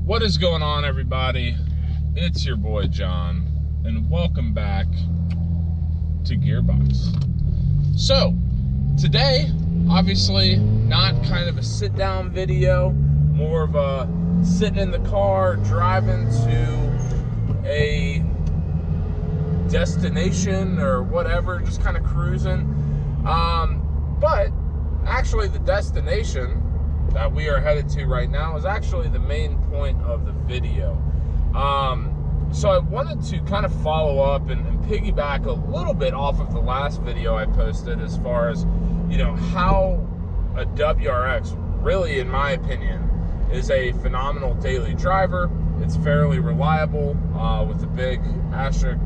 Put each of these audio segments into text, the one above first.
What is going on, everybody? It's your boy John, and welcome back to Gearbox. So, today, obviously, not kind of a sit-down video, more of a sitting in the car, driving to a destination or whatever, just kind of cruising. But actually, the destination that we are headed to right now is actually the main point of the video. So I wanted to kind of follow up and piggyback a little bit off of the last video I posted, as far as, you know, how a WRX really, in my opinion, is a phenomenal daily driver. It's fairly reliable, with a big asterisk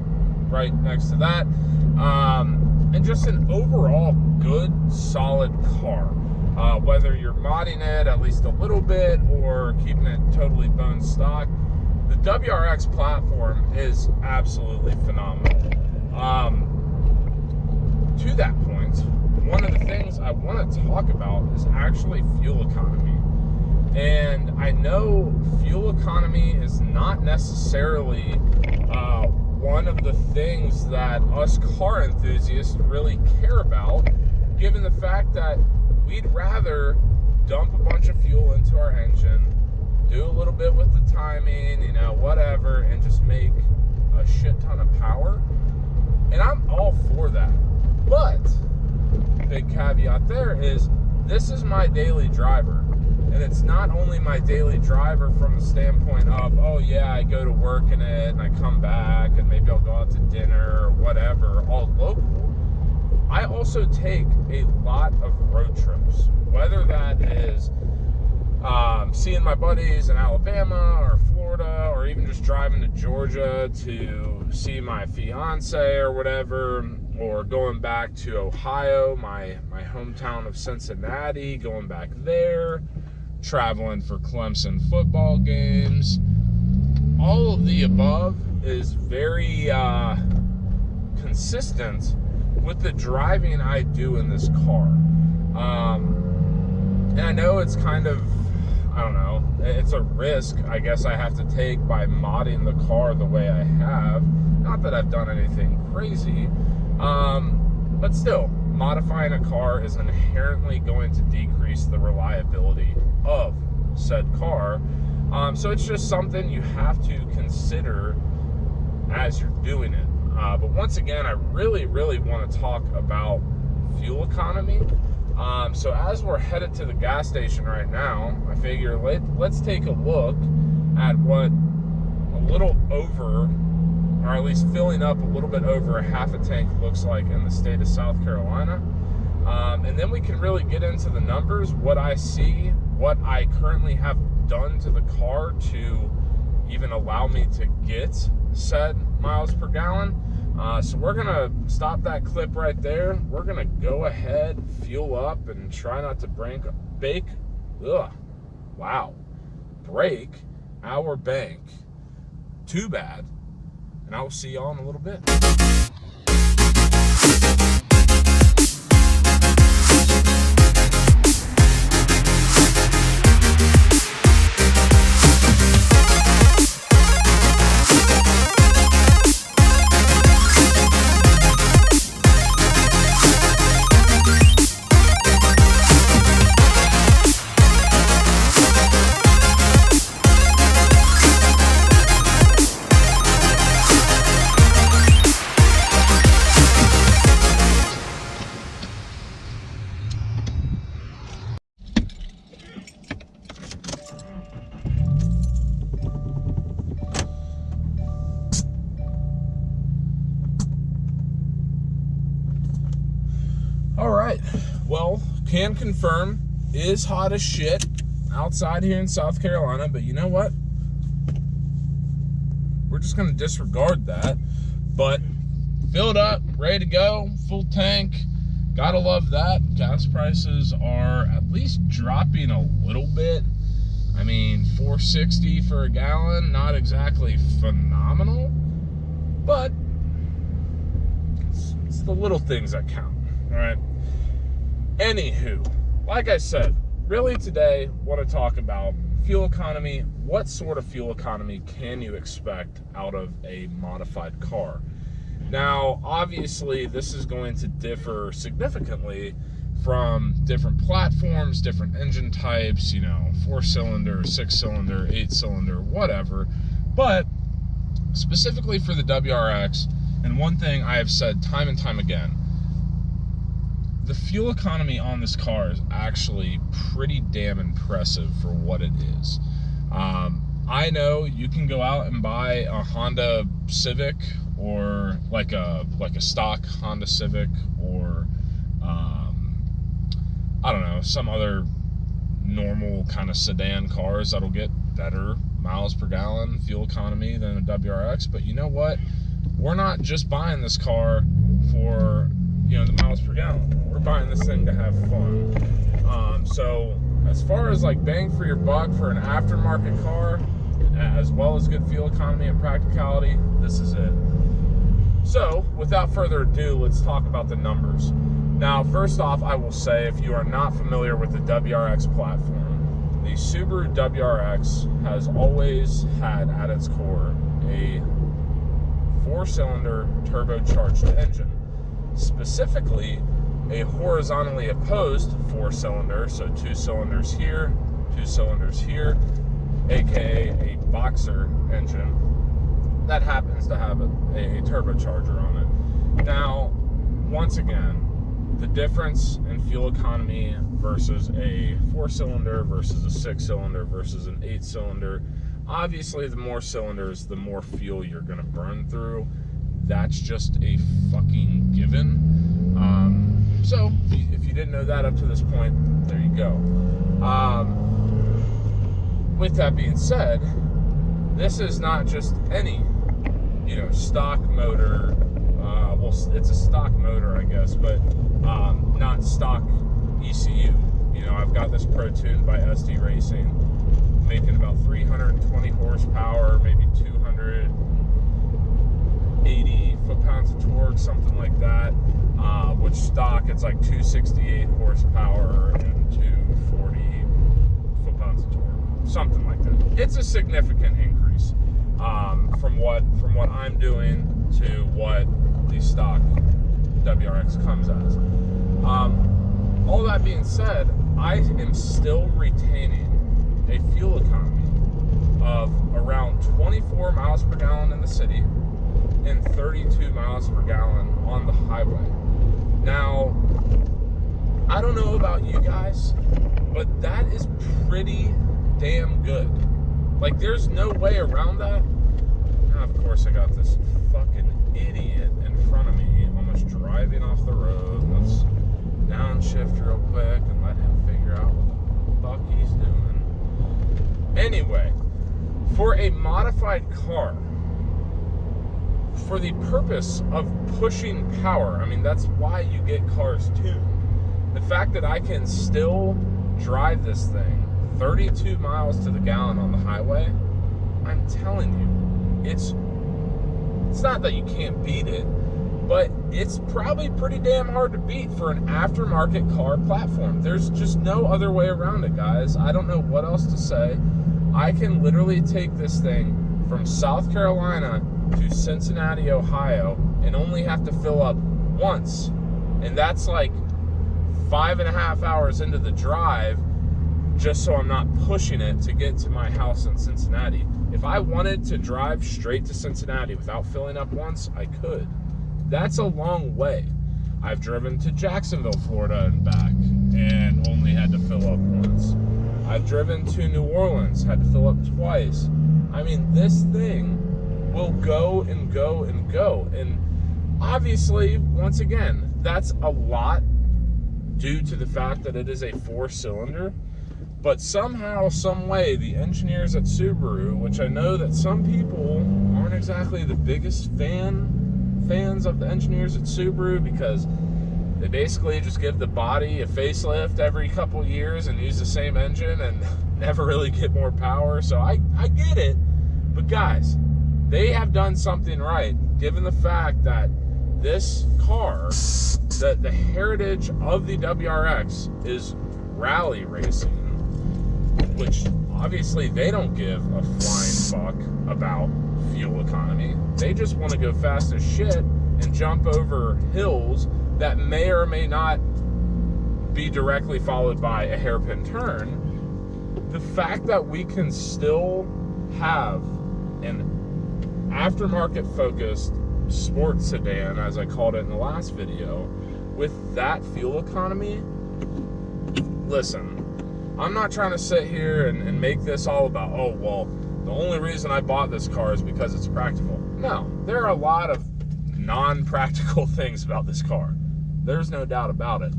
right next to that, and just an overall good, solid car. Whether you're modding it at least a little bit or keeping it totally bone stock, the WRX platform is absolutely phenomenal. To that point, one of the things I want to talk about is actually fuel economy. And I know fuel economy is not necessarily one of the things that us car enthusiasts really care about, given the fact that we'd rather dump a bunch of fuel into our engine, do a little bit with the timing, you know, whatever, and just make a shit ton of power. And I'm all for that. But, big caveat there is, this is my daily driver. And it's not only my daily driver from the standpoint of, oh yeah, I go to work in it, and I come back, and maybe I'll go out to dinner, or whatever, all local. I also take a lot of road trips, whether that is seeing my buddies in Alabama or Florida, or even just driving to Georgia to see my fiance or whatever, or going back to Ohio, my hometown of Cincinnati, going back there, traveling for Clemson football games. All of the above is very consistent with the driving I do in this car. And I know it's kind of, I don't know, it's a risk I guess I have to take by modding the car the way I have. Not that I've done anything crazy, but still, modifying a car is inherently going to decrease the reliability of said car. So it's just something you have to consider as you're doing it. But once again, I really want to talk about fuel economy. So as we're headed to the gas station right now, I figure let's take a look at what a little over, or at least filling up a little bit over a half a tank looks like in the state of South Carolina. And then we can really get into the numbers, what I see, what I currently have done to the car to even allow me to get said miles per gallon. So we're gonna stop that clip right there. We're gonna go ahead, fuel up, and try not to break our bank too bad. And I will see y'all in a little bit. Alright, well, can confirm, is hot as shit outside here in South Carolina, but you know what? We're just going to disregard that. But filled up, ready to go, full tank. Gotta love that. Gas prices are at least dropping a little bit. I mean, $4.60 for a gallon, not exactly phenomenal, but it's the little things that count, all right? Anywho, like I said, really today, want to talk about fuel economy. What sort of fuel economy can you expect out of a modified car? Now, obviously, this is going to differ significantly from different platforms, different engine types, 4-cylinder, 6-cylinder, 8-cylinder, whatever. But specifically for the WRX, and one thing I have said time and time again, the fuel economy on this car is actually pretty damn impressive for what it is. I know you can go out and buy a Honda Civic, or like a stock Honda Civic, or I don't know, some other normal kind of sedan cars that'll get better miles per gallon fuel economy than a WRX. But you know what? We're not just buying this car for the miles per gallon. We're buying this thing to have fun. So as far as like bang for your buck for an aftermarket car, as well as good fuel economy and practicality, this is it. So without further ado, let's talk about the numbers. Now, first off, I will say, if you are not familiar with the WRX platform, the Subaru WRX has always had at its core a 4-cylinder turbocharged engine, specifically a horizontally opposed 4-cylinder, so 2 cylinders here, 2 cylinders here, aka a boxer engine that happens to have a turbocharger on it. Now, once again, the difference in fuel economy versus a 4-cylinder versus a 6-cylinder versus an 8-cylinder, obviously the more cylinders, the more fuel you're going to burn through. That's just a fucking given. So if you didn't know that up to this point, there you go. With that being said, this is not just any stock motor. Well, it's a stock motor, I guess, but not stock ECU. I've got this Pro-tuned by SD Racing, making about 320 horsepower, maybe 280 foot-pounds of torque, something like that. Which stock, it's like 268 horsepower and 240 foot-pounds of torque, something like that. It's a significant increase from what I'm doing to what the stock WRX comes as. All that being said, I am still retaining a fuel economy of around 24 miles per gallon in the city and 32 miles per gallon on the highway. Now, I don't know about you guys, but that is pretty damn good. Like, there's no way around that. Now, of course, I got this fucking idiot in front of me almost driving off the road. Let's downshift real quick and let him figure out what the fuck he's doing. Anyway, for a modified car, for the purpose of pushing power, I mean, that's why you get cars tuned. The fact that I can still drive this thing 32 miles to the gallon on the highway, I'm telling you, it's not that you can't beat it, but it's probably pretty damn hard to beat for an aftermarket car platform. There's just no other way around it, guys. I don't know what else to say. I can literally take this thing from South Carolina to Cincinnati, Ohio, and only have to fill up once. And that's like 5.5 hours into the drive, just so I'm not pushing it to get to my house in Cincinnati. If I wanted to drive straight to Cincinnati without filling up once, I could. That's a long way. I've driven to Jacksonville, Florida and back, and only had to fill up once. I've driven to New Orleans, had to fill up twice. I mean, this thing will go and go and go. And obviously, once again, that's a lot due to the fact that it is a 4-cylinder. But somehow, some way, the engineers at Subaru, which I know that some people aren't exactly the biggest fans of the engineers at Subaru, because they basically just give the body a facelift every couple years and use the same engine and never really get more power. So I get it. But guys, they have done something right, given the fact that this car, the heritage of the WRX is rally racing, which obviously they don't give a flying fuck about fuel economy. They just want to go fast as shit and jump over hills that may or may not be directly followed by a hairpin turn. The fact that we can still have an aftermarket focused sports sedan, as I called it in the last video, with that fuel economy, listen, I'm not trying to sit here and make this all about, oh, well, the only reason I bought this car is because it's practical. No, there are a lot of non-practical things about this car. There's no doubt about it.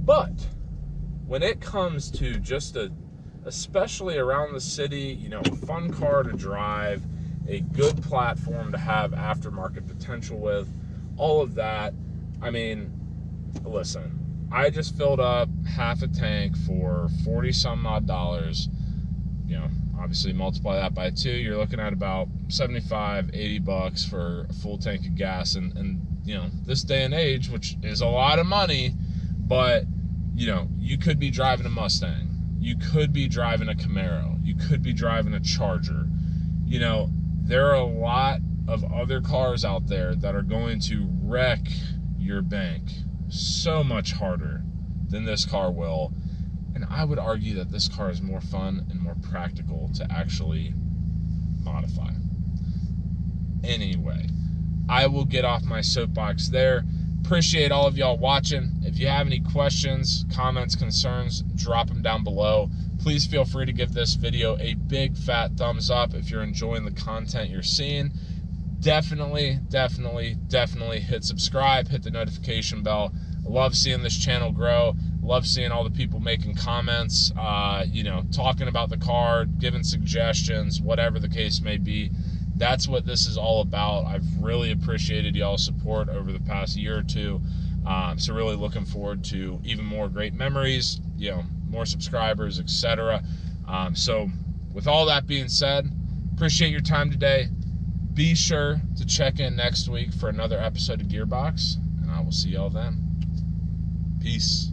But when it comes to just especially around the city, you know, a fun car to drive, a good platform to have aftermarket potential with, all of that, I mean, listen, I just filled up half a tank for 40 some odd dollars. You know, obviously multiply that by 2, you're looking at about 75, 80 bucks for a full tank of gas. And you know, this day and age, which is a lot of money, but you know, you could be driving a Mustang, you could be driving a Camaro, you could be driving a Charger. You know, there are a lot of other cars out there that are going to wreck your bank so much harder than this car will. And I would argue that this car is more fun and more practical to actually modify. Anyway, I will get off my soapbox there. Appreciate all of y'all watching. If you have any questions, comments, concerns, drop them down below. Please feel free to give this video a big fat thumbs up if you're enjoying the content you're seeing. Definitely hit subscribe, hit the notification bell. I love seeing this channel grow. Love seeing all the people making comments, you know, talking about the car, giving suggestions, whatever the case may be. That's what this is all about. I've really appreciated y'all's support over the past year or two. So really looking forward to even more great memories, you know, more subscribers, etc. So with all that being said, appreciate your time today. Be sure to check in next week for another episode of Gearbox, and I will see y'all then. Peace.